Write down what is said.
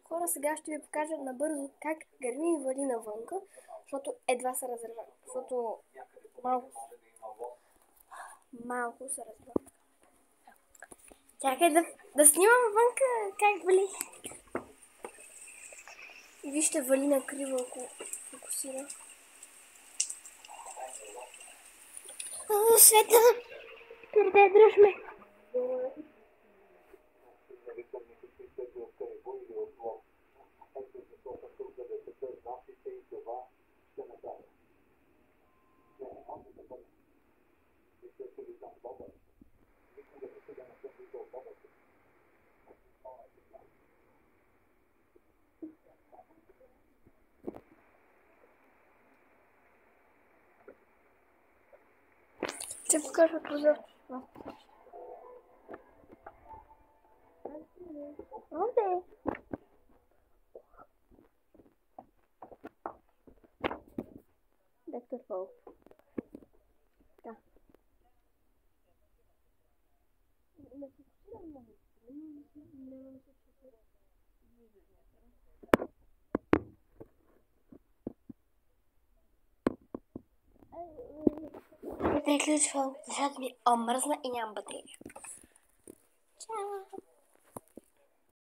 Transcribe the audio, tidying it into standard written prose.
Хора, сега ще ви покажа набързо как гърми и вали навънка, защото едва се разрева. Защото малко се разрева. Чакай да снимам вънка как вали. И вижте, вали на криво, ако фокусира. О, Света! Перде, дръж ме! Ще покажа прозорче. Онде! Доктор Пол. Да. Не фокусирам много. Приключвам, защото ми омръзна и нямам батерия. Чао!